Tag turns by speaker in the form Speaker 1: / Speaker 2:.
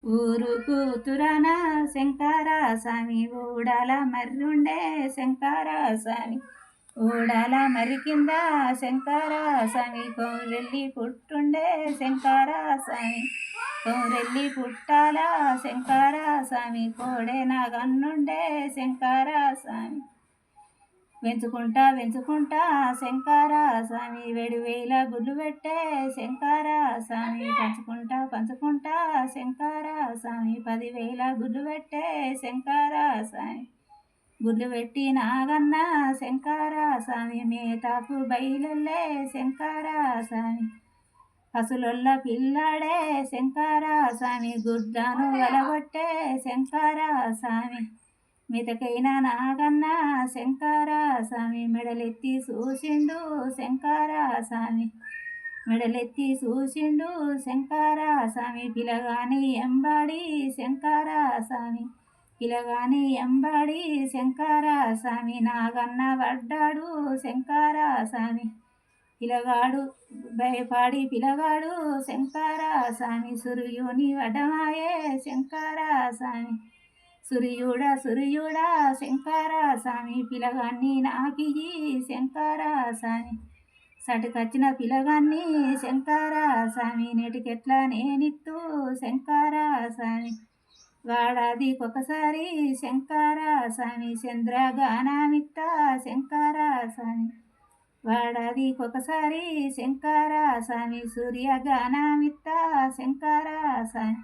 Speaker 1: ఊరు కూతురన శంకర స్వామి ఊడాల మర్రుండే శంకర స్వామి ఊడాల మర్రి కింద శంకర స్వామి కోరెల్లి పుట్టుండే శంకర స్వామి కోరెల్లి పుట్టాల శంకర స్వామి కోడే నాగన్నుండే శంకర స్వామి వెంచుకుంటా వెంచుకుంటా శంకర స్వామి వేల గుళ్ళు పెట్టే శంకర స్వామి పంచుకుంటా పంచుకుంటా శంకర స్వామి 10,000 గుళ్ళు పెట్టే శంకర స్వామి గుళ్ళు పెట్టి నాగన్న శంకర స్వామి మేతాకు బయలుల్లే శంకర స్వామి పసులొల్ల పిల్లాడే శంకర స్వామి గుడ్డను వెలగొట్టే శంకర స్వామి మితకైన నాగన్న శంకర స్వామి మెడలెత్తి చూసిండు శంకర స్వామి మెడలెత్తి చూసిండు శంకర స్వామి పిలగాని ఎంబడి శంకర స్వామి పిలగాని ఎంబడి శంకర స్వామి నాగన్న పడ్డాడు శంకర స్వామి పిలగాడు భయపడి పిలగాడు శంకర స్వామి సుర్యుని వడమాయే శంకర స్వామి సురియుడా శంకర స్వామి పిలగాన్ని నాకియి శంకర స్వామి సటుకొచ్చిన పిలగాన్ని శంకర స్వామి నెటికెట్లా నేనిత్తు శంకర స్వామి వాడాదికొకసారి శంకర స్వామి చంద్రగానమిత్త శంకర స్వామి వాడాదికొకసారి శంకర స్వామి సూర్యగానమిత్త శంకర స్వామి